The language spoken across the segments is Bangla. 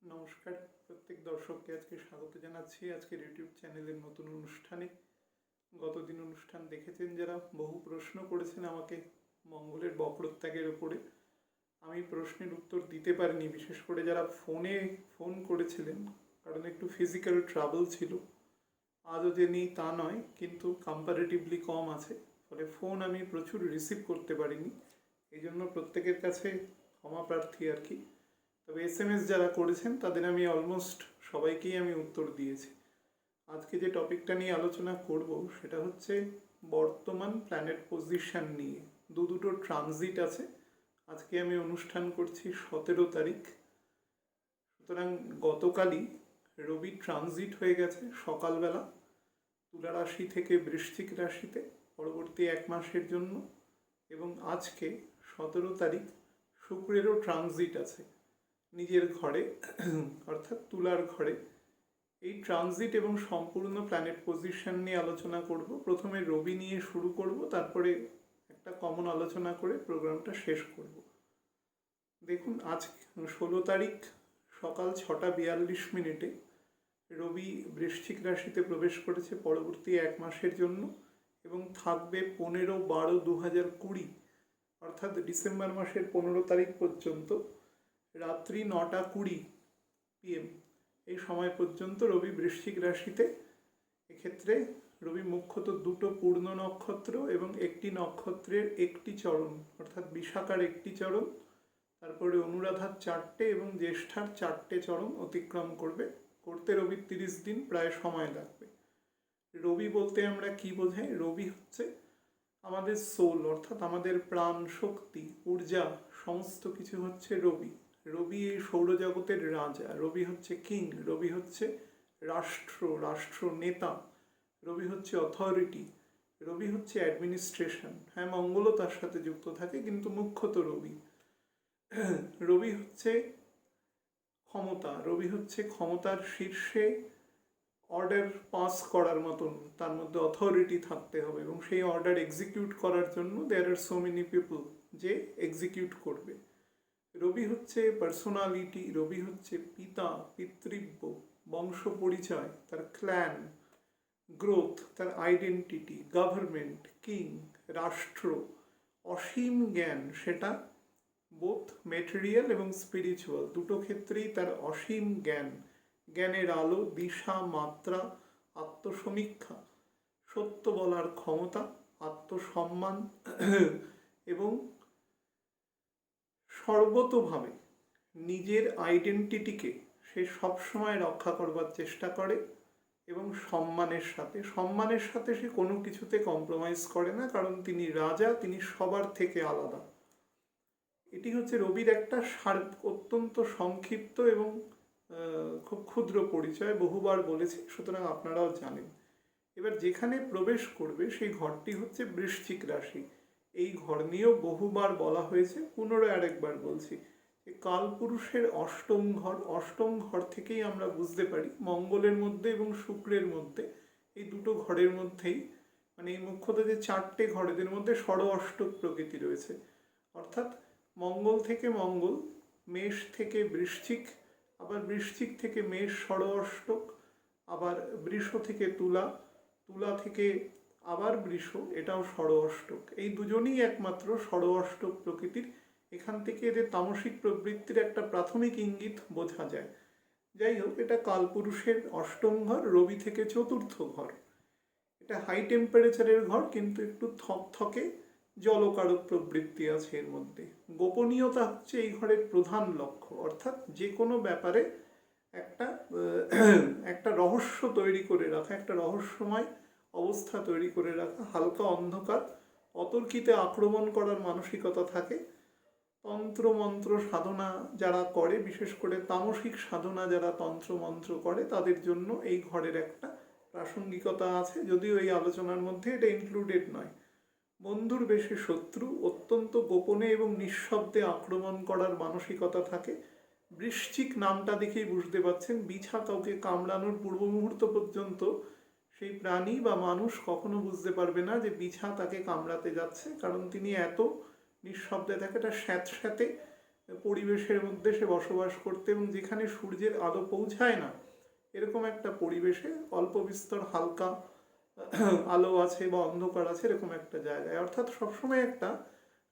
নমস্কার প্রত্যেক দর্শককে আজকে স্বাগত জানাচ্ছি আজকের ইউটিউব চ্যানেলের নতুন অনুষ্ঠানে। গতদিন অনুষ্ঠান দেখেছেন যারা, বহু প্রশ্ন করেছেন আমাকে মঙ্গলের বক্রত্যাগের উপরে। আমি প্রশ্নের উত্তর দিতে পারিনি, বিশেষ করে যারা ফোন করেছিলেন, কারণ একটু ফিজিক্যাল ট্রাবল ছিল। আজও যে নেই তা নয়, কিন্তু কম্পারেটিভলি কম আছে, ফলে ফোন আমি প্রচুর রিসিভ করতে পারিনি। এই জন্য প্রত্যেকের কাছে ক্ষমা প্রার্থী আর কি। তবে SMS যারা করেছেন তাদের আমি অলমোস্ট সবাইকেই আমি উত্তর দিয়েছি। আজকে যে টপিকটা নিয়ে আলোচনা করব সেটা হচ্ছে বর্তমান প্ল্যানেট পজিশন নিয়ে। দুটো ট্রানজিট আছে। আজকে আমি অনুষ্ঠান করছি 17 তারিখ, সুতরাং গতকালই রবি ট্রানজিট হয়ে গেছে সকালবেলা তুলা রাশি থেকে বৃশ্চিক রাশিতে পরবর্তী 1 মাসের জন্য, এবং আজকে 17 তারিখ শুক্রেরও ট্রানজিট আছে নিজের ঘরে, অর্থাৎ তুলার ঘরে। এই ট্রানজিট এবং সম্পূর্ণ প্ল্যানেট পজিশন নিয়ে আলোচনা করব। প্রথমে রবি নিয়ে শুরু করব, তারপরে একটা কমন আলোচনা করে প্রোগ্রামটা শেষ করব। দেখুন, আজ 16 তারিখ সকাল 6:42 রবি বৃশ্চিক রাশিতে প্রবেশ করেছে পরবর্তী 1 মাসের জন্য, এবং থাকবে 15/12/2020 অর্থাৎ ডিসেম্বর মাসের 15 তারিখ পর্যন্ত রাত্রি 9:20 PM এই সময় পর্যন্ত রবি বৃশ্চিক রাশিতে। এক্ষেত্রে রবি মুখ্যত দুটো পূর্ণ নক্ষত্র এবং একটি নক্ষত্রের একটি চরণ, অর্থাৎ বিশাখার একটি চরণ, তারপরে অনুরাধার 4টে এবং জ্যেষ্ঠার 4টে চরণ অতিক্রম করতে রবির 30 দিন প্রায় সময় লাগবে। রবি বলতে আমরা কি বোঝাই? রবি হচ্ছে আমাদের সোল, অর্থাৎ আমাদের প্রাণ, শক্তি, ঊর্জা, সমস্ত কিছু হচ্ছে রবি। রবি এই সৌরজগতের রাজা। রবি হচ্ছে কিং। রবি হচ্ছে রাষ্ট্র নেতা। রবি হচ্ছে অথরিটি। রবি হচ্ছে অ্যাডমিনিস্ট্রেশন। হ্যাঁ, মঙ্গলও তার সাথে যুক্ত থাকে, কিন্তু মুখ্যত রবি। রবি হচ্ছে ক্ষমতা। রবি হচ্ছে ক্ষমতার শীর্ষে অর্ডার পাস করার মতন, তার মধ্যে অথরিটি থাকতে হবে, এবং সেই অর্ডার এক্সিকিউট করার জন্য দেয়ার আর সো মেনি পিপল যে এক্সিকিউট করবে। রবি হচ্ছে পার্সোনালিটি। রবি হচ্ছে পিতা, পিতৃব্য, বংশ পরিচয়, তার ক্ল্যান, গ্রোথ, তার আইডেন্টিটি, গভর্নমেন্ট, কিং, রাষ্ট্র, অসীম জ্ঞান, সেটা বোথ মেটেরিয়াল এবং স্পিরিচুয়াল দুটো ক্ষেত্রেই তার অসীম জ্ঞান, জ্ঞানের আলো, দিশা, মাত্রা, আত্মসমীক্ষা, সত্য বলার ক্ষমতা, আত্মসম্মান, এবং সর্বতোভাবে নিজের আইডেন্টিটিকে সে সবসময় রক্ষা করবার চেষ্টা করে, এবং সম্মানের সাথে সে কোনো কিছুতে কম্প্রোমাইজ করে না, কারণ তিনি রাজা, তিনি সবার থেকে আলাদা। এটি হচ্ছে রবির একটা অত্যন্ত সংক্ষিপ্ত এবং খুব ক্ষুদ্র পরিচয়, বহুবার বলেছি, সুতরাং আপনারাও জানেন। এবার যেখানে প্রবেশ করবে সেই ঘরটি হচ্ছে বৃশ্চিক রাশি। এই ঘর নিয়েও বহুবার বলা হয়েছে, পুনরায় আরেকবার বলছি যে কালপুরুষের অষ্টম ঘর থেকেই আমরা বুঝতে পারি মঙ্গলের মধ্যে এবং শুক্রের মধ্যে, এই দুটো ঘরের মধ্যেই, মানে এই মুখ্যত যে 4টে ঘর, এদের মধ্যে অষ্টক প্রকৃতি রয়েছে। অর্থাৎ মঙ্গল থেকে মঙ্গল, মেষ থেকে বৃশ্চিক, আবার বৃশ্চিক থেকে মেষ অষ্টক, আবার বৃষ থেকে তুলা, তুলা থেকে আবার বৃষ, এটাও অষ্টক। এই দুজনই একমাত্র অষ্টক প্রকৃতির। এখান থেকে এদের তামসিক প্রবৃত্তির একটা প্রাথমিক ইঙ্গিত বোঝা যায়। যাই হোক, এটা কালপুরুষের অষ্টম ঘর, রবি থেকে চতুর্থ ঘর। এটা হাই টেম্পারেচারের ঘর, কিন্তু একটু থকথকে জলকারক প্রবৃত্তি আছে এর মধ্যে। গোপনীয়তা হচ্ছে এই ঘরের প্রধান লক্ষ্য, অর্থাৎ যে কোনো ব্যাপারে একটা রহস্য তৈরি করে রাখা, একটা রহস্যময় অবস্থা তৈরি করে রাখা, হালকা অন্ধকার, অতর্কিতে আক্রমণ করার মানসিকতা থাকে। তন্ত্রমন্ত্র সাধনা যারা করে, বিশেষ করে তামসিক সাধনা যারা তন্ত্রমন্ত্র করে, তাদের জন্য এই ঘরের একটা প্রাসঙ্গিকতা আছে, যদিও এই আলোচনার মধ্যে এটা ইনক্লুডেড নয়। বন্ধুর বেশি শত্রু, অত্যন্ত গোপনে এবং নিঃশব্দে আক্রমণ করার মানসিকতা থাকে। বৃশ্চিক নামটা দেখেই বুঝতে পারছেন, বিছা কাউকে কামড়ানোর পূর্ব মুহূর্ত পর্যন্ত সেই প্রাণী বা মানুষ কখনো বুঝতে পারবে না যে বিছা তাকে কামড়াতে যাচ্ছে, কারণ তিনি এত নিঃশব্দে থাকে। একটা স্যাঁতস্যাঁতে পরিবেশের মধ্যে সে বসবাস করতে, এবং যেখানে সূর্যের আলো পৌঁছায় না এরকম একটা পরিবেশে অল্প বিস্তর হালকা আলো আছে বা অন্ধকার আছে এরকম একটা জায়গায়, অর্থাৎ সবসময় একটা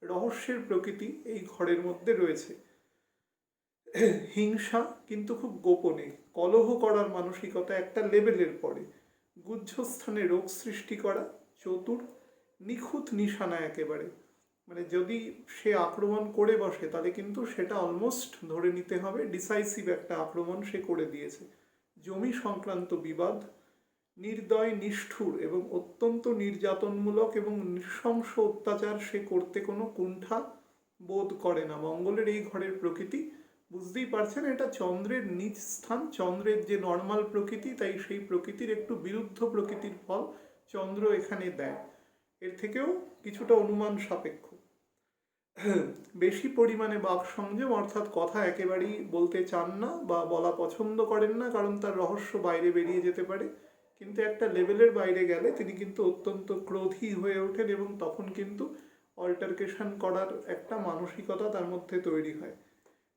রহস্যের প্রকৃতি এই ঘরের মধ্যে রয়েছে। হিংসা কিন্তু খুব গোপনে, কলহ করার মানসিকতা একটা লেভেলের পরে, গুহ্যস্থানে রোগ সৃষ্টি করা, চতুর, নিখুঁত নিশানা একেবারে, মানে যদি সে আক্রমণ করে বসে তাহলে কিন্তু সেটা অলমোস্ট ধরে নিতে হবে ডিসাইসিভ একটা আক্রমণ সে করে দিয়েছে। জমি সংক্রান্ত বিবাদ, নির্দয়, নিষ্ঠুর এবং অত্যন্ত নির্যাতনমূলক এবং নৃশংস অত্যাচার সে করতে কোনো কুণ্ঠা বোধ করে না। মঙ্গলের এই ঘরের প্রকৃতি বুঝতেই পারছেন, এটা চন্দ্রের নিজ স্থান, চন্দ্রের যে নর্মাল প্রকৃতি, তাই সেই প্রকৃতির একটু বিরুদ্ধ প্রকৃতির ফল চন্দ্র এখানে দেয়। এর থেকেও কিছুটা অনুমান সাপেক্ষ। বেশি পরিমাণে বাক সংযম, অর্থাৎ কথা একেবারেই বলতে চান না বা বলা পছন্দ করেন না, কারণ তার রহস্য বাইরে বেরিয়ে যেতে পারে। কিন্তু একটা লেভেলের বাইরে গেলে তিনি কিন্তু অত্যন্ত ক্রোধী হয়ে ওঠেন এবং তখন কিন্তু অল্টারকেশন করার একটা মানসিকতা তার মধ্যে তৈরি হয়।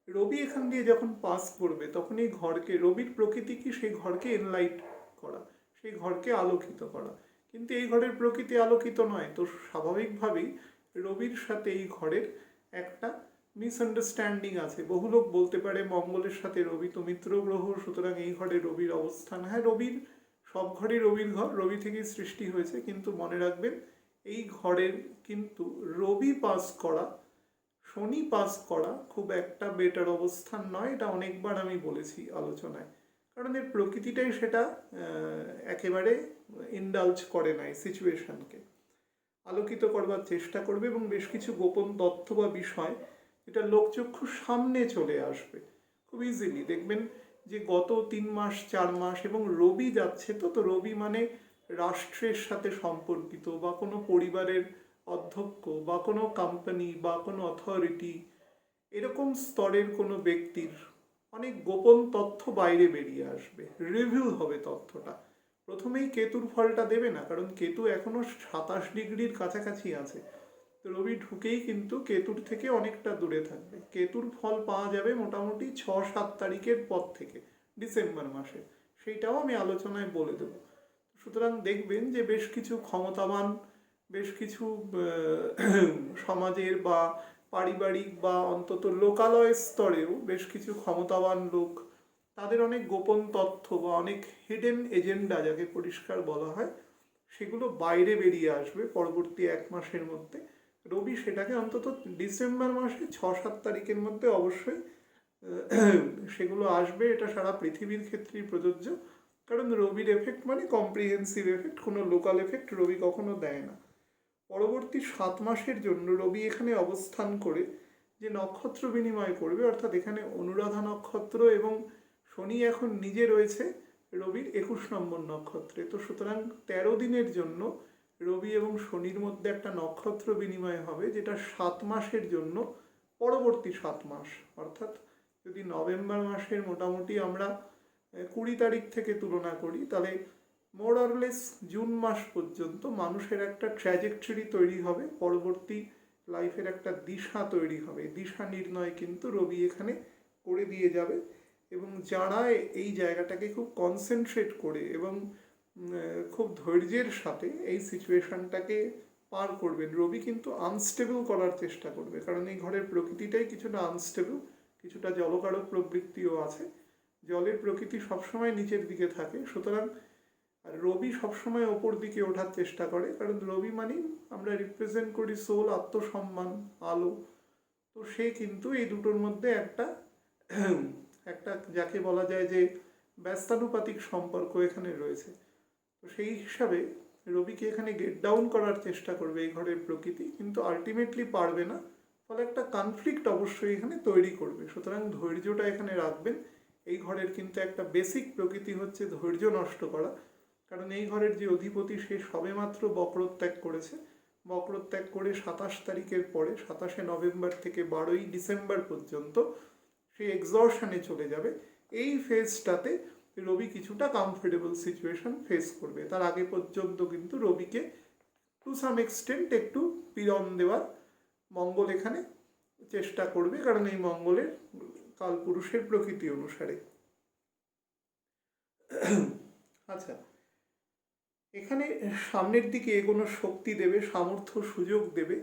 রবি এখান দিয়ে যখন পাস করবে তখন এই ঘরকে, রবির প্রকৃতি কি সেই ঘরকে এনলাইট করা, সেই ঘরকে আলোকিত করা, কিন্তু এই ঘরের প্রকৃতি আলোকিত নয়। তো স্বাভাবিকভাবেই রবির সাথে এই ঘরের একটা মিসআন্ডারস্ট্যান্ডিং আছে। বহু লোক বলতে পারে মঙ্গলের সাথে রবি তো মিত্র গ্রহ, সুতরাং এই ঘরে রবির অবস্থান। হ্যাঁ, রবির সব ঘরই রবির ঘর, রবি থেকেই সৃষ্টি হয়েছে, কিন্তু মনে রাখবেন এই ঘরের কিন্তু রবি পাস করা, শনি পাস করা খুব একটা বেটার অবস্থান নয়। এটা অনেকবার আমি বলেছি আলোচনায়, কারণ এর প্রকৃতিটাই সেটা একেবারে ইন্ডালজ করে না এই সিচুয়েশনকে। আলোকিত করবার চেষ্টা করবে এবং বেশ কিছু গোপন তথ্য বা বিষয় যেটা লোকচক্ষুর সামনে চলে আসবে খুব ইজিলি। দেখবেন যে গত 3 মাস 4 মাস এবং রবি যাচ্ছে, তো রবি মানে রাষ্ট্রের সাথে সম্পর্কিত বা কোনো পরিবারের অধ্যক্ষ বা কোনো কোম্পানি বা কোনো অথরিটি, এরকম স্তরের কোনো ব্যক্তির অনেক গোপন তথ্য বাইরে বেরিয়ে আসবে, রিভিল হবে তথ্যটা। প্রথমেই কেতুর ফলটা দেবে না, কারণ কেতু এখনো 27 ডিগ্রির কাছাকাছি আছে। তো রবি ঢুকেই কিন্তু কেতুর থেকে অনেকটা দূরে থাকবে। কেতুর ফল পাওয়া যাবে মোটামুটি 6-7 তারিখের পর থেকে, ডিসেম্বর মাসে, সেইটাও আমি আলোচনায় বলে দেব। সুতরাং দেখবেন যে বেশ কিছু ক্ষমতাবান, বেশ কিছু সমাজের বা পারিবারিক বা অন্তত লোকালয় স্তরেও বেশ কিছু ক্ষমতাবান লোক, তাদের অনেক গোপন তথ্য বা অনেক হিডেন এজেন্ডা যাকে পরিষ্কার বলা হয়, সেগুলো বাইরে বেরিয়ে আসবে পরবর্তী 1 মাসের মধ্যে। রবি সেটাকে অন্তত ডিসেম্বর মাসে 6-7 তারিখের মধ্যে অবশ্যই সেগুলো আসবে। এটা সারা পৃথিবীর ক্ষেত্রেই প্রযোজ্য, কারণ রবির এফেক্ট মানে কম্প্রিহেন্সিভ এফেক্ট, কোনো লোকাল এফেক্ট রবি কখনো দেয় না। পরবর্তী 7 মাসের জন্য রবি এখানে অবস্থান করে যে নক্ষত্র বিনিময় করবে, অর্থাৎ এখানে অনুরাধা নক্ষত্র এবং শনি এখন নিজে রয়েছে রবির 21 নম্বর নক্ষত্রে। তো সুতরাং 13 দিনের জন্য রবি এবং শনির মধ্যে একটা নক্ষত্র বিনিময় হবে, যেটা 7 মাসের জন্য, পরবর্তী 7 মাস, অর্থাৎ যদি নভেম্বর মাসের মোটামুটি আমরা 20 তারিখ থেকে তুলনা করি, তাহলে মোর অরলেস জুন মাস পর্যন্ত মানুষের একটা ট্র্যাজেক্টরি তৈরি হবে, পরবর্তী লাইফের একটা দিশা তৈরি হবে। দিশা নির্ণয় কিন্তু রবি এখানে করে দিয়ে যাবে। এবং যারা এই জায়গাটাকে খুব কনসেন্ট্রেট করে এবং খুব ধৈর্যের সাথে এই সিচুয়েশনটাকে পার করবেন, রবি কিন্তু আনস্টেবল করার চেষ্টা করবে, কারণ এই ঘরের প্রকৃতিটাই কিছুটা আনস্টেবল, কিছুটা জলকারক প্রবৃত্তিও আছে। জলের প্রকৃতি সবসময় নিচের দিকে থাকে, সুতরাং রবি সবসময় ওপর দিকে ওঠার চেষ্টা করে, কারণ রবি মানে আমরা রিপ্রেজেন্ট করি সোল, আত্মসম্মান, আলো। তো সে কিন্তু এই দুটোর মধ্যে একটা একটা যাকে বলা যায় যে ব্যস্তানুপাতিক সম্পর্ক এখানে রয়েছে। তো সেই হিসাবে রবিকে এখানে গেট ডাউন করার চেষ্টা করবে এই ঘরের প্রকৃতি, কিন্তু আলটিমেটলি পারবে না, ফলে একটা কনফ্লিক্ট অবশ্যই এখানে তৈরি করবে। সুতরাং ধৈর্যটা এখানে রাখবেন। এই ঘরের কিন্তু একটা বেসিক প্রকৃতি হচ্ছে ধৈর্য নষ্ট করা, কারণ এই ঘরের যে অধিপতি সে সবেমাত্র বক্রত্যাগ করেছে। বক্রত্যাগ করে 27 তারিখের পরে 27শে নভেম্বর থেকে 12ই ডিসেম্বর পর্যন্ত সে এক্সজশনে চলে যাবে। এই ফেজটাতে রবি কিছুটা কমফোর্টেবল সিচুয়েশন ফেস করবে। তার আগে পর্যন্ত কিন্তু রবিকে টু সাম এক্সটেন্ট একটু পীড়ন দেওয়ার মঙ্গল এখানে চেষ্টা করবে, কারণ এই মঙ্গলের কালপুরুষের প্রকৃতি অনুসারে। আচ্ছা, এখানে সামনের দিকে এগোনোর শক্তি দেবে, সামর্থ্য সুযোগ দেবে।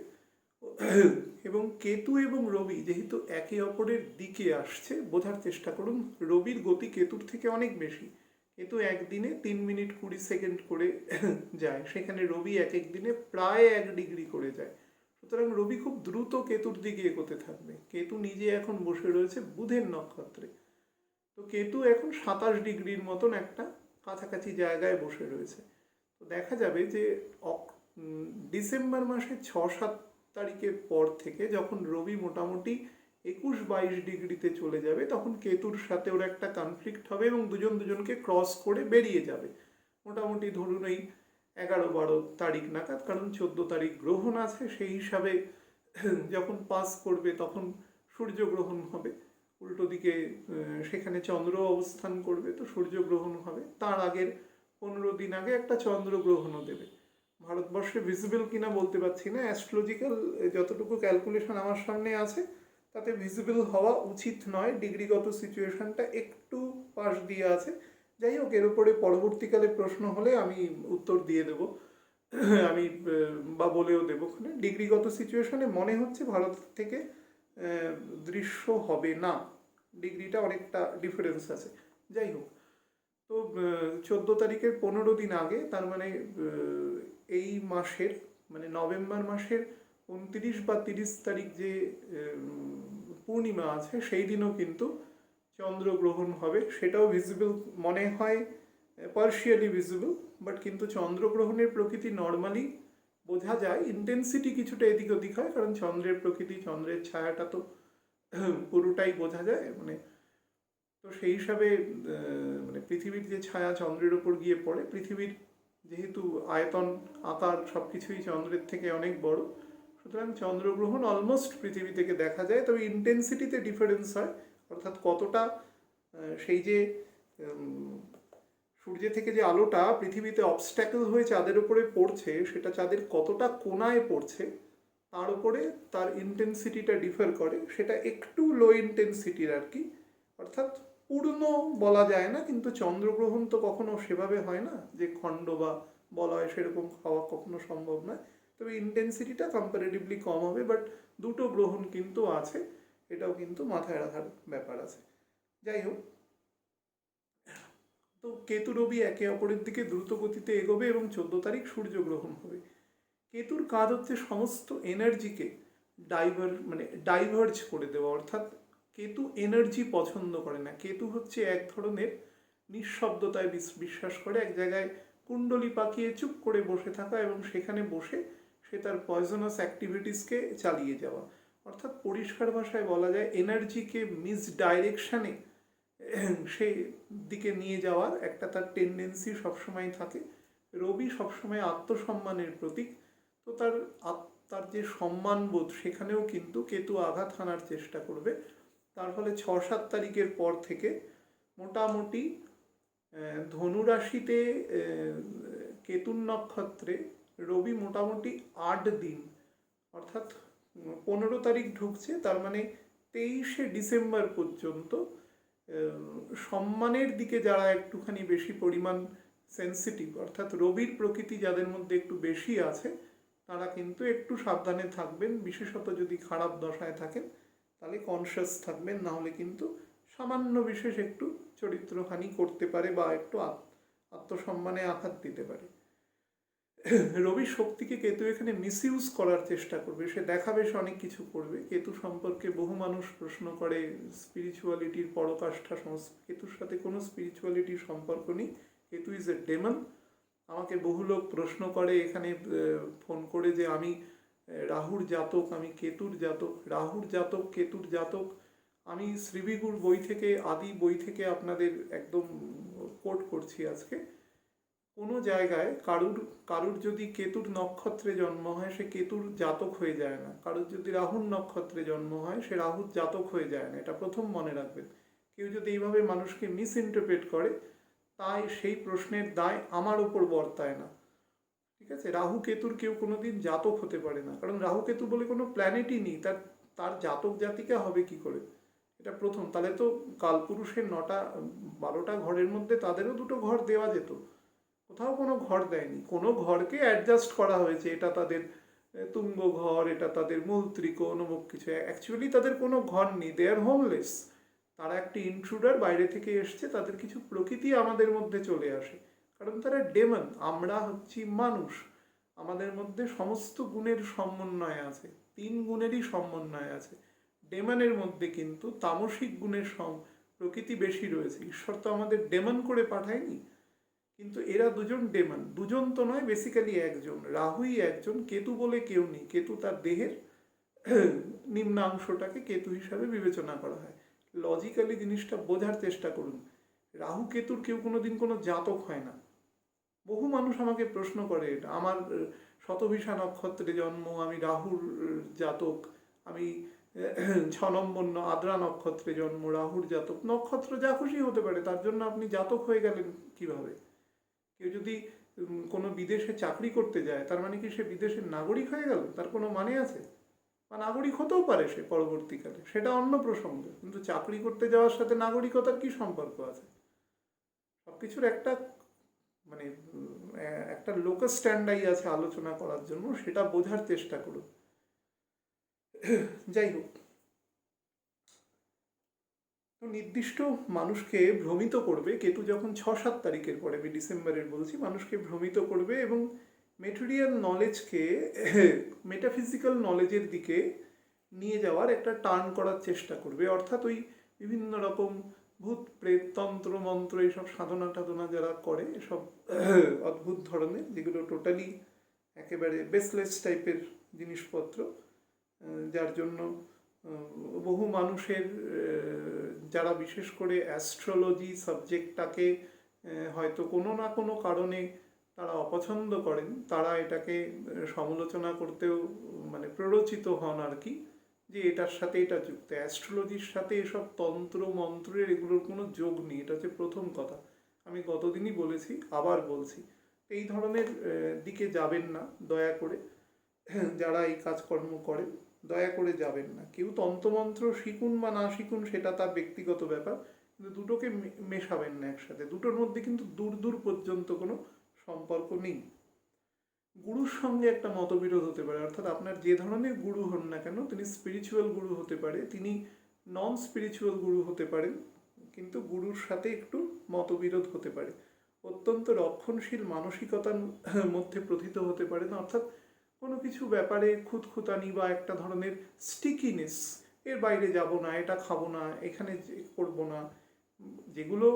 এবং কেতু এবং রবি যেহেতু একে অপরের দিকে আসছে, বোঝার চেষ্টা করুন, রবির গতি কেতুর থেকে অনেক বেশি। কেতু একদিনে 3 মিনিট 20 সেকেন্ড করে যায়, সেখানে রবি এক এক দিনে প্রায় 1 ডিগ্রি করে যায়। সুতরাং রবি খুব দ্রুত কেতুর দিকে এগোতে থাকবে। কেতু নিজে এখন বসে রয়েছে বুধের নক্ষত্রে, তো কেতু এখন 27 ডিগ্রির মতন একটা কাছাকাছি জায়গায় বসে রয়েছে। তো দেখা যাবে যে ডিসেম্বর মাসের 6-7 তারিখের পর থেকে যখন রবি মোটামুটি 21-22 ডিগ্রিতে চলে যাবে, তখন কেতুর সাথে ওর একটা কনফ্লিক্ট হবে এবং দুজন দুজনকে ক্রস করে বেরিয়ে যাবে। মোটামুটি ধরুন এই 11-12 তারিখ নাগাদ, কারণ 14 তারিখ গ্রহণ আছে, সেই হিসাবে যখন পাস করবে তখন সূর্যগ্রহণ হবে উল্টো দিকে, সেখানে চন্দ্র অবস্থান করবে, তো সূর্যগ্রহণ হবে। তার আগের 15 দিন আগে একটা চন্দ্রগ্রহণও দেবে। ভারতবর্ষে ভিজিবল কিনা বলতে পারছি না, অ্যাস্ট্রোলজিক্যাল যতটুকু ক্যালকুলেশন আমার সামনে আছে তাতে ভিজিবল হওয়া উচিত নয়, ডিগ্রিগত সিচুয়েশনটা একটু পাশ দিয়ে আছে। যাই হোক, এর উপরে পরবর্তীকালে প্রশ্ন হলে আমি উত্তর দিয়ে দেব, আমি বা বলেও দেবো। ওখানে ডিগ্রিগত সিচুয়েশনে মনে হচ্ছে ভারত থেকে দৃশ্য হবে না, ডিগ্রিটা অনেকটা ডিফারেন্স আছে। যাই হোক, তো 14 তারিখের 15 দিন আগে, তার মানে এই মাসের মানে নভেম্বর মাসের 29 বা 30 তারিখ যে পূর্ণিমা আছে, সেই দিনও কিন্তু চন্দ্রগ্রহণ হবে। সেটাও ভিজিবল মনে হয়, পার্শিয়ালি ভিজিবল, বাট কিন্তু চন্দ্রগ্রহণের প্রকৃতি নর্মালি বোঝা যায়, ইন্টেন্সিটি কিছুটা এদিক ওদিক হয়, কারণ চন্দ্রের প্রকৃতি, চন্দ্রের ছায়াটা তো পুরোটাই বোঝা যায়। মানে তো সেই হিসাবে মানে পৃথিবীর যে ছায়া চন্দ্রের ওপর গিয়ে পড়ে, পৃথিবীর যেহেতু আয়তন আকার সব কিছুই চন্দ্রের থেকে অনেক বড়, সুতরাং চন্দ্রগ্রহণ অলমোস্ট পৃথিবী থেকে দেখা যায়, তবে ইন্টেন্সিটিতে ডিফারেন্স হয়। অর্থাৎ কতটা সেই যে সূর্য থেকে যে আলোটা পৃথিবীতে অবস্ট্যাকল হয়ে চাঁদের উপরে পড়ছে, সেটা চাঁদের কতটা কোণায় পড়ছে তার উপরে তার ইন্টেন্সিটিটা ডিফার করে। সেটা একটু লো ইন্টেন্সিটির আর কি, অর্থাৎ পূর্ণ বলা যায় না, কিন্তু চন্দ্রগ্রহণ তো কখনো সেভাবে হয় না যে খণ্ড বা বলয়, সেরকম হওয়া কখনো সম্ভব নয়। তবে ইন্টেন্সিটিটা কম্পারেটিভলি কম হবে, বাট দুটো গ্রহণ কিন্তু আছে, এটাও কিন্তু মাথায় রাখার ব্যাপার আছে। যাই হোক, তো কেতু রবি একে অপরের দিকে দ্রুত গতিতে এগোবে এবং 14 তারিখ সূর্যগ্রহণ হবে। কেতুর কাজ হচ্ছে সমস্ত এনার্জিকে ডাইভার্জ করে দেওয়া, অর্থাৎ কেতু এনার্জি পছন্দ করে না। কেতু হচ্ছে এক ধরনের নিঃশব্দতায় বিশ্বাস করে, এক জায়গায় কুণ্ডলি পাকিয়ে চুপ করে বসে থাকা এবং সেখানে বসে সে তার পয়জনাস অ্যাক্টিভিটিসকে চালিয়ে যাওয়া। অর্থাৎ পরিষ্কার ভাষায় বলা যায় এনার্জিকে মিসডাইরেকশানে সেই দিকে নিয়ে যাওয়ার একটা তার টেন্ডেন্সি সবসময় থাকে। রবি সবসময় আত্মসম্মানের প্রতীক, তো তার যে সম্মানবোধ সেখানেও কিন্তু কেতু আঘাত হানার চেষ্টা করবে। তার ফলে 6-7 তারিখের পর থেকে মোটামুটি ধনুরাশিতে কেতুর নক্ষত্রে রবি মোটামুটি 8 দিন, অর্থাৎ 15 তারিখ ঢুকছে, তার মানে 23শে ডিসেম্বর পর্যন্ত সম্মানের দিকে যারা একটুখানি বেশি পরিমাণ সেন্সিটিভ, অর্থাৎ রবির প্রকৃতি যাদের মধ্যে একটু বেশি আছে, তারা কিন্তু একটু সাবধানে থাকবেন। বিশেষত যদি খারাপ দশায় থাকেন তাহলে কনসিয়াস থাকবেন, না হলে কিন্তু সামান্য বিশেষ একটু চরিত্রহানি করতে পারে বা একটু আত্মসম্মানে আঘাত দিতে পারে। রবির শক্তিকে কেতু এখানে মিসইউজ করার চেষ্টা করবে, সে দেখাবে সে অনেক কিছু করবে। কেতু সম্পর্কে বহু মানুষ প্রশ্ন করে স্পিরিচুয়ালিটির পরকাষ্ঠা সমস্ত, কেতুর সাথে কোনো স্পিরিচুয়ালিটির সম্পর্ক নেই। Ketu is a demon. আমাকে বহু লোক প্রশ্ন করে এখানে ফোন করে যে আমি রাহুর জাতক, আমি কেতুর জাতক। রাহুর জাতক, কেতুর জাতক আমি শ্রীবিগুর বই থেকে, আদি বই থেকে আপনাদের একদম কোট করছি আজকে। কোনো জায়গায় কারুর যদি কেতুর নক্ষত্রে জন্ম হয় সে কেতুর জাতক হয়ে যায় না, কারুর যদি রাহুর নক্ষত্রে জন্ম হয় সে রাহুর জাতক হয়ে যায় না, এটা প্রথম মনে রাখবেন। কেউ যদি এইভাবে মানুষকে মিসইন্টারপ্রেট করে, তাই সেই প্রশ্নের দায় আমার ওপর বর্তায় না, ঠিক আছে? রাহু কেতুর কেউ কোনোদিন জাতক হতে পারে না, কারণ রাহু কেতু বলে কোনো প্ল্যানেটই নেই, তার তার জাতক জাতিকা হবে কি করে? এটা প্রথম। তাহলে তো কালপুরুষের 9টা 12টা ঘরের মধ্যে তাদেরও 2টো ঘর দেওয়া যেত, কোথাও কোনো ঘর দেয়নি, কোনো ঘরকে অ্যাডজাস্ট করা হয়েছে, এটা তাদের তুঙ্গ ঘর, এটা তাদের মূল ত্রিকোণ, অমুক কিছু। অ্যাকচুয়ালি তাদের কোনো ঘর নেই, দে আর হোমলেস। তারা একটি ইন্ট্রুডার, বাইরে থেকে এসছে, তাদের কিছু প্রকৃতি আমাদের মধ্যে চলে আসে, কারণ তারা ডেমন, আমরা হচ্ছি মানুষ। আমাদের মধ্যে সমস্ত গুণের সমন্বয় আছে, 3 গুণেরই সমন্বয় আছে। ডেমনের মধ্যে কিন্তু তামসিক গুণের প্রকৃতি বেশি রয়েছে। ঈশ্বর তো আমাদের ডেমন করে পাঠায়নি, কিন্তু এরা দুজন ডেমন, দুজন তো নয়, বেসিক্যালি একজন। রাহুই একজন, কেতু বলে কেউ নেই। কেতু তার দেহের নিম্নাংশটাকে কেতু হিসাবে বিবেচনা করা হয়। লজিক্যালি জিনিসটা বোঝার চেষ্টা করুন। রাহু কেতুর কেউ কোনোদিন কোনো জাতক হয় না। বহু মানুষ আমাকে প্রশ্ন করে এটা, আমার শতভিষা নক্ষত্রে জন্ম, আমি রাহুর জাতক, আমি 6 নম্বর আদ্রা নক্ষত্রে জন্ম, রাহুর জাতক। নক্ষত্র যা খুশি হতে পারে, তার জন্য আপনি জাতক হয়ে গেলেন কিভাবে? কেউ যদি কোনো বিদেশে চাকরি করতে যায়, তার মানে কি সে বিদেশের নাগরিক হয়ে গেল? তার কোনো মানে আছে? বা নাগরিক হতেও পারে সে পরবর্তীকালে, সেটা অন্য প্রসঙ্গ, কিন্তু চাকরি করতে যাওয়ার সাথে নাগরিকতার কি সম্পর্ক আছে? সবকিছুর একটা মানে একটা লোকাল স্ট্যান্ডাই আছে আলোচনা করার জন্য, সেটা বোঝার চেষ্টা করুন। যাই হোক, তো নির্দিষ্ট মানুষকে ভ্রমিত করবে কেতু যখন 6-7 তারিখের পরে, আমি ডিসেম্বরের বলছি, মানুষকে ভ্রমিত করবে এবং মেটেরিয়াল নলেজকে মেটাফিজিক্যাল নলেজের দিকে নিয়ে যাওয়ার একটা টার্ন করার চেষ্টা করবে। অর্থাৎ ওই বিভিন্ন রকম ভূত প্রেত তন্ত্র মন্ত্র এইসব সাধনা টাধনা যারা করে, এসব অদ্ভুত ধরনের, যেগুলো টোটালি একেবারে বেসলেস টাইপের জিনিসপত্র, যার জন্য বহু মানুষের, যারা বিশেষ করে অ্যাস্ট্রোলজি সাবজেক্টটাকে হয়তো কোনো না কোনো কারণে তারা অপছন্দ করেন, তারা এটাকে সমালোচনা করতেও মানে প্ররোচিত হন আর কি, যে এটার সাথে এটা যুক্ত। অ্যাস্ট্রোলজির সাথে এসব তন্ত্র মন্ত্রের এগুলোর কোনো যোগ নেই, এটা হচ্ছে প্রথম কথা। আমি গতদিনই বলেছি, আবার বলছি, এই ধরনের দিকে যাবেন না দয়া করে। যারা এই কাজকর্ম করেন দয়া করে যাবেন না। কেউ তন্ত্রমন্ত্র শিখুন বা না শিখুন, সেটা তার ব্যক্তিগত ব্যাপার, কিন্তু দুটোকে মেশাবেন না একসাথে। দুটোর মধ্যে কিন্তু দূর দূর পর্যন্ত কোনো সম্পর্ক নেই। গুরুর সঙ্গে একটা মতবিরোধ হতে পারে, অর্থাৎ আপনার যে ধরনের গুরু হন না কেন, তিনি স্পিরিচুয়াল গুরু হতে পারে, তিনি নন স্পিরিচুয়াল গুরু হতে পারেন, কিন্তু গুরুর সাথে একটু মতবিরোধ হতে পারে। অত্যন্ত রক্ষণশীল মানসিকতার মধ্যে প্রথিত হতে পারেন, অর্থাৎ কোনো কিছু ব্যাপারে খুঁতখুঁতানি বা একটা ধরনের স্টিকিনেস, এর বাইরে যাব না, এটা খাবো না, এখানে করবো না, যেগুলো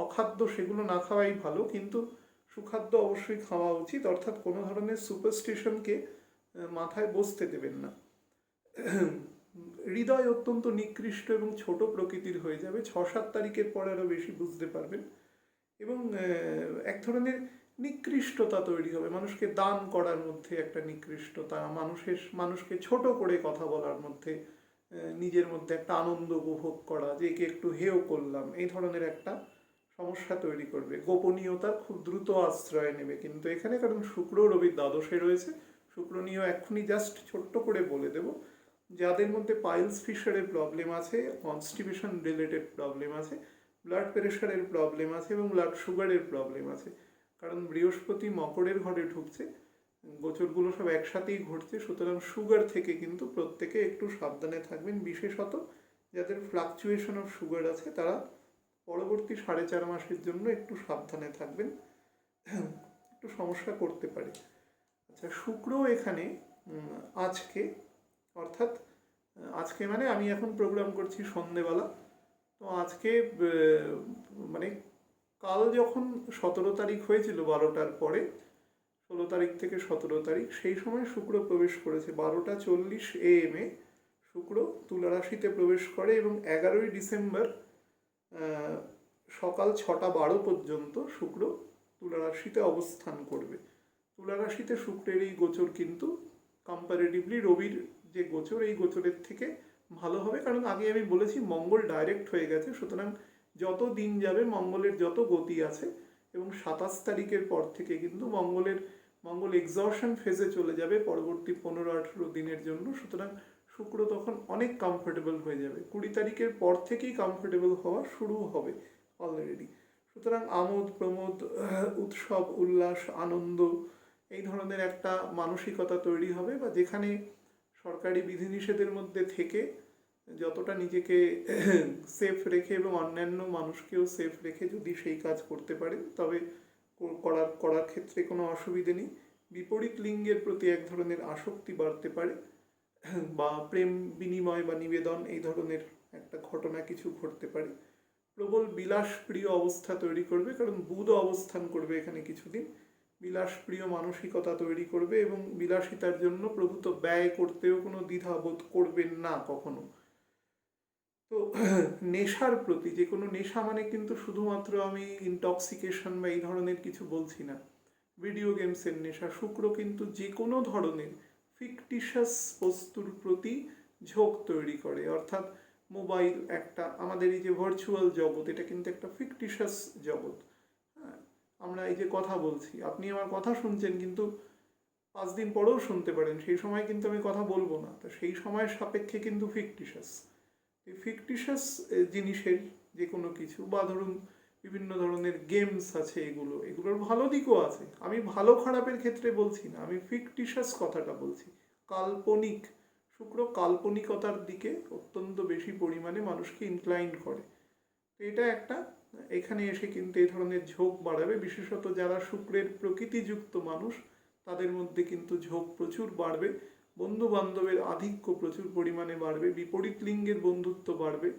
অখাদ্য সেগুলো না খাওয়াই ভালো, কিন্তু সুখাদ্য অবশ্যই খাওয়া উচিত। অর্থাৎ কোনো ধরনের সুপারস্টিশনকে মাথায় বসতে দেবেন না। হৃদয় অত্যন্ত নিকৃষ্ট এবং ছোট প্রকৃতির হয়ে যাবে। 6-7 তারিখের পরে আরও বেশি বুঝতে পারবেন, এবং এক ধরনের নিকৃষ্টতা তৈরি হবে। মানুষকে দান করার মধ্যে একটা নিকৃষ্টতা, মানুষকে ছোট করে কথা বলার মধ্যে, নিজের মধ্যে একটা আনন্দ উপভোগ করা, যে একে একটু হেয় করলাম, এই ধরনের একটা সমস্যা তৈরি করবে। গোপনীয়তার খুব দ্রুত আশ্রয় নেবে কিন্তু এখানে, কারণ শুক্র রবির দ্বাদশে রয়েছে। শুক্র নিয়েও এক্ষুনি জাস্ট ছোট্ট করে বলে দেব, যাদের মধ্যে পাইলস ফিশারের প্রবলেম আছে, কনস্টিপেশন রিলেটেড প্রবলেম আছে, ব্লাড প্রেশারের প্রবলেম আছে এবং ব্লাড সুগারের প্রবলেম আছে, কারণ বৃহস্পতি মকরের ঘরে ঢুকছে, গোচরগুলো সব একসাথেই ঘটছে। সুতরাং সুগার থেকে কিন্তু প্রত্যেকে একটু সাবধানে থাকবেন, বিশেষত যাদের ফ্লাকচুয়েশন অফ সুগার আছে, তারা পরবর্তী 4.5 মাসের জন্য একটু সাবধানে থাকবেন, একটু সমস্যা করতে পারে। আচ্ছা, শুক্র এখানে আজকে, অর্থাৎ আজকে মানে আমি এখন প্রোগ্রাম করছি সন্ধেবেলা, তো আজকে মানে কাল যখন 17 তারিখ হয়েছিল 12টার পরে, 16 তারিখ থেকে 17 তারিখ, সেই সময় শুক্র প্রবেশ করেছে 12:40 AM শুক্র তুলা রাশিতে প্রবেশ করে, এবং 11ই ডিসেম্বর সকাল 6:12 পর্যন্ত শুক্র তুলা রাশিতে অবস্থান করবে। তুলা রাশিতে শুক্রের এই গোচর কিন্তু কম্পারেটিভলি রবির যে গোচর, এই গোচরের থেকে ভালো হবে, কারণ আগে আমি বলেছি মঙ্গল ডাইরেক্ট হয়ে গেছে। সুতরাং যত দিন যাবে মঙ্গলের যত গতি আছে, এবং 27 তারিখের পর থেকে কিন্তু মঙ্গল এক্সহশন ফেজে চলে যাবে পরবর্তী 15-18 দিনের জন্য। সুতরাং শুক্র তখন অনেক কমফোর্টেবল হয়ে যাবে। 20 তারিখের পর থেকেই কমফোর্টেবল হওয়া শুরু হবে অলরেডি। সুতরাং আমোদ প্রমোদ, উৎসব উল্লাস, আনন্দ, এই ধরনের একটা মানসিকতা তৈরি হবে, বা যেখানে সরকারি বিধিনিষেধের মধ্যে থেকে যতটা নিজেকে সেফ রেখে এবং অন্যান্য মানুষকেও সেফ রেখে যদি সেই কাজ করতে পারেন, তবে করার ক্ষেত্রে কোনো অসুবিধে নেই। বিপরীত লিঙ্গের প্রতি এক ধরনের আসক্তি বাড়তে পারে, বা প্রেম বিনিময় বা নিবেদন এই ধরনের একটা ঘটনা কিছু ঘটতে পারে। প্রবল বিলাসপ্রিয় অবস্থা তৈরি করবে, কারণ বুধ অবস্থান করবে এখানে কিছুদিন। বিলাসপ্রিয় মানসিকতা তৈরি করবে এবং বিলাসিতার জন্য প্রভূত ব্যয় করতেও কোনো দ্বিধাবোধ করবেন না কখনো। তো নেশার প্রতি, যে কোনো নেশা মানে কিন্তু শুধুমাত্র আমি ইনটক্সিকেশন বা এই ধরনের কিছু বলছি না। ভিডিও গেমসের নেশা, শুক্র কিন্তু যে কোনো ধরনের ফিকটিশাস বস্তুর প্রতি ঝোঁক তৈরি করে। অর্থাৎ মোবাইল একটা, আমাদের এই যে ভার্চুয়াল জগৎ, এটা কিন্তু একটা ফিকটিশাস জগৎ। হ্যাঁ, আমরা এই যে কথা বলছি, আপনি আমার কথা শুনছেন, কিন্তু 5 দিন পরেও শুনতে পারেন, সেই সময় কিন্তু আমি কথা বলবো না। তো সেই সময়ের সাপেক্ষে কিন্তু ফিকটিশাস, এই ফিকটিশাস জিনিসের যে কোনো কিছু, বা ধরুন বিভিন্ন ধরনের গেমস আছে, এগুলোর ভালো দিকও আছে। আমি ভালো খারাপের ক্ষেত্রে বলছি না, আমি ফিকটিশাস কথাটা বলছি। কাল্পনিক, শুক্র কাল্পনিকতার দিকে অত্যন্ত বেশি পরিমাণে মানুষকে ইনক্লাইন করে। তো এটা একটা, এখানে এসে কিন্তু এই ধরনের ঝোঁক বাড়াবে। বিশেষত যারা শুক্রের প্রকৃতিযুক্ত মানুষ, তাদের মধ্যে কিন্তু ঝোঁক প্রচুর বাড়বে। বন্ধু বান্ধবের আধিক্য প্রচুর পরিমাণে বাড়বে, বিপরীত লিঙ্গের বন্ধুত্ব বাড়বে।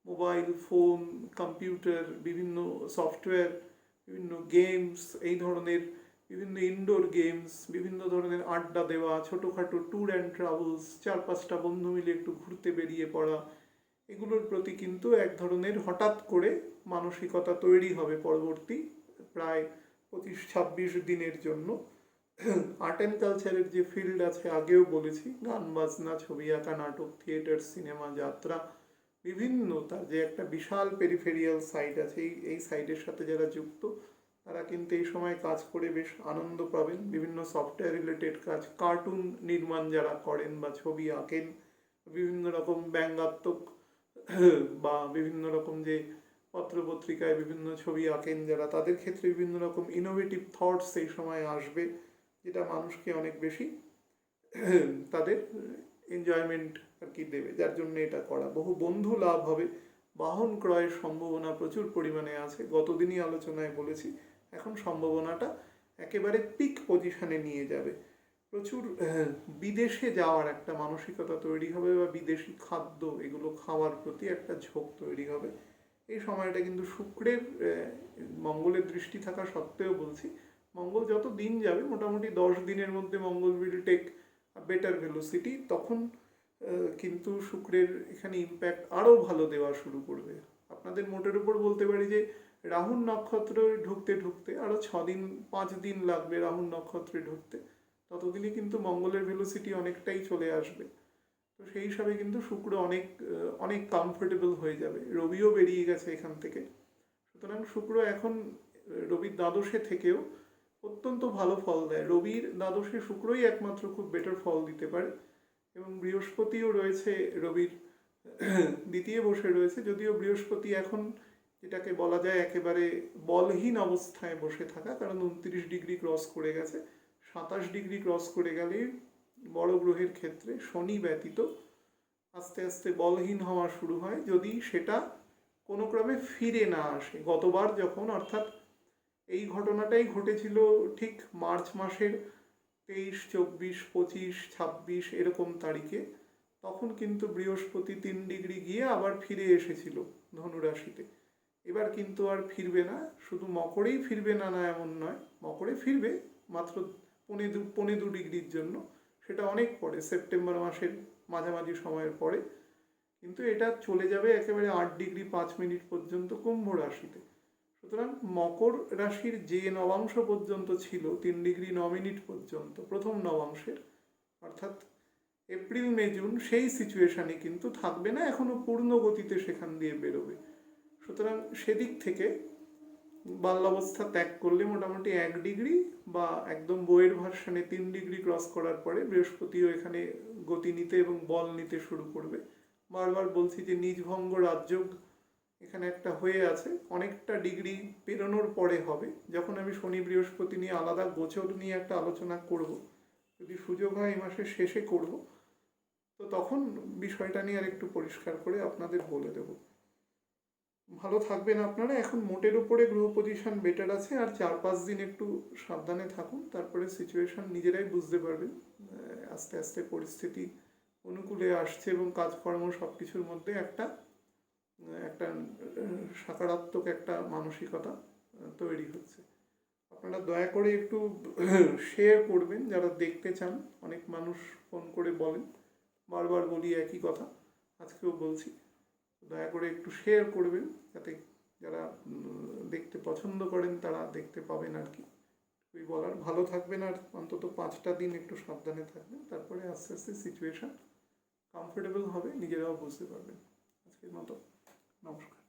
মোবাইল ফোন, কম্পিউটার, বিভিন্ন সফটওয়্যার, বিভিন্ন গেমস, এই ধরনের বিভিন্ন ইনডোর গেমস, বিভিন্ন ধরনের আড্ডা দেওয়া, ছোটোখাটো ট্যুর অ্যান্ড ট্রাভেলস, 4-5টা বন্ধু মিলে একটু ঘুরতে বেরিয়ে পড়া, এগুলোর প্রতি কিন্তু এক ধরনের হঠাৎ করে মানসিকতা তৈরি হবে পরবর্তী প্রায় 25-26 দিনের জন্য। আর্ট অ্যান্ড কালচারের যে ফিল্ড আছে, আগেও বলেছি, গান বাজনা, ছবি আঁকা, নাটক, থিয়েটার, সিনেমা, যাত্রা, বিভিন্ন, তার যে একটা বিশাল পেরিফেরিয়াল সাইড আছে, এই সাইডের সাথে যারা যুক্ত, তারা কিন্তু এই সময় কাজ করে বেশ আনন্দ পাবেন। বিভিন্ন সফটওয়্যার রিলেটেড কাজ, কার্টুন নির্মাণ যারা করেন বা ছবি আঁকেন, বিভিন্ন রকম ব্যঙ্গাত্মক বা বিভিন্ন রকম যে পত্রপত্রিকায় বিভিন্ন ছবি আঁকেন যারা, তাদের ক্ষেত্রে বিভিন্ন রকম ইনোভেটিভ থটস এই সময় আসবে, যেটা মানুষকে অনেক বেশি তাদের এনজয়মেন্ট আর কি দেবে, যার জন্য এটা করা। বহু বন্ধু লাভ হবে, বাহন ক্রয়ের সম্ভাবনা প্রচুর পরিমাণে আছে। গতদিনই আলোচনায় বলেছি, এখন সম্ভাবনাটা একেবারে পিক পজিশনে নিয়ে যাবে। প্রচুর বিদেশে যাওয়ার একটা মানসিকতা তৈরি হবে, বা বিদেশি খাদ্য এগুলো খাওয়ার প্রতি একটা ঝোঁক তৈরি হবে। এই সময়টা কিন্তু শুক্রের মঙ্গলের দৃষ্টি থাকা সত্ত্বেও বলছি, মঙ্গল যত দিন যাবে, মোটামুটি 10 দিনের মধ্যে মঙ্গল উইল টেক বেটার ভেলোসিটি, তখন কিন্তু শুক্রের এখানে ইম্প্যাক্ট আরও ভালো দেওয়া শুরু করবে। আপনাদের মোটের উপর বলতে পারি যে রাহুর নক্ষত্রে ঢুকতে ঢুকতে আরও 5 দিন লাগবে রাহুর নক্ষত্রে ঢুকতে, ততদিনে কিন্তু মঙ্গলের ভেলোসিটি অনেকটাই চলে আসবে। তো সেই হিসাবে কিন্তু শুক্র অনেক অনেক কমফোর্টেবল হয়ে যাবে। রবিও বেরিয়ে গেছে এখান থেকে, সুতরাং শুক্র এখন রবির দ্বাদশে থেকেও অত্যন্ত ভালো ফল দেয়। রবির দ্বাদশে শুক্রই একমাত্র খুব বেটার ফল দিতে পারে, এবং বৃহস্পতিও রয়েছে রবির দ্বিতীয় বসে রয়েছে, যদিও বৃহস্পতি এখন যেটাকে বলা যায় একেবারে বলহীন অবস্থায় বসে থাকা, কারণ 29 ডিগ্রি ক্রস করে গেছে। 27 ডিগ্রি ক্রস করে গেলেই বড় গ্রহের ক্ষেত্রে শনি ব্যতীত আস্তে আস্তে বলহীন হওয়া শুরু হয়, যদি সেটা কোনো ক্রমে ফিরে না আসে। গতবার যখন, অর্থাৎ এই ঘটনাটাই ঘটেছিল ঠিক মার্চ মাসের 23, 24, 25, 26 এরকম তারিখে, তখন কিন্তু বৃহস্পতি 3 ডিগ্রি গিয়ে আবার ফিরে এসেছিল ধনুরাশিতে। এবার কিন্তু আর ফিরবে না, শুধু মকরেই ফিরবে না, না এমন নয়, মকরে ফিরবে মাত্র 1.5 ডিগ্রির জন্য, সেটা অনেক পরে, সেপ্টেম্বর মাসের মাঝামাঝি সময়ের পরে। কিন্তু এটা চলে যাবে একেবারে 8 ডিগ্রি 5 মিনিট পর্যন্ত কুম্ভ রাশিতে। সুতরাং মকর রাশির যে নবাংশ পর্যন্ত ছিল 3 ডিগ্রি 9 মিনিট পর্যন্ত প্রথম নবাংশের, অর্থাৎ এপ্রিল মে জুন, সেই সিচুয়েশানে কিন্তু থাকবে না, এখনো পূর্ণ গতিতে সেখান দিয়ে বেরোবে। সুতরাং সেদিক থেকে বাল্যাবস্থা ত্যাগ করলে মোটামুটি 1 ডিগ্রি বা একদম বইয়ের ভার্সনে 3 ডিগ্রি ক্রস করার পরে বৃহস্পতিও এখানে গতি নিতে এবং বল নিতে শুরু করবে। বারবার বলছি যে নিজভঙ্গ রাজযোগ এখানে একটা হয়ে আছে, অনেকটা ডিগ্রি পেরোনোর পরে হবে। যখন আমি শনি বৃহস্পতি নিয়ে আলাদা গোচর নিয়ে একটা আলোচনা করব, যদি সুযোগ হয় এই মাসের শেষে করব, তো তখন বিষয়টা নিয়ে আর একটু পরিষ্কার করে আপনাদের বলে দেব। ভালো থাকবেন আপনারা। এখন মোটের উপরে গ্রহ পজিশন বেটার আছে, আর 4-5 দিন একটু সাবধানে থাকুন, তারপরে সিচুয়েশন নিজেরাই বুঝতে পারবেন। আস্তে আস্তে পরিস্থিতি অনুকূলে আসছে এবং কাজকর্ম সব কিছুর মধ্যে একটা একটা সকারাত্মক একটা মানসিকতা তৈরি হচ্ছে। আপনারা দয়া করে একটু শেয়ার করবেন যারা দেখতে চান। অনেক মানুষ ফোন করে বলেন, বারবার বলি একই কথা, আজকেও বলছি, দয়া করে একটু শেয়ার করবেন যাতে যারা দেখতে পছন্দ করেন তারা দেখতে পাবেন আর কি। ওই বলার। ভালো থাকবেন, আর অন্তত 5টা দিন একটু সাবধানে থাকবেন, তারপরে আস্তে আস্তে সিচুয়েশন কমফোর্টেবল হবে, নিজেরাও বুঝতে পারবেন। আজকের মতো নমস্কার।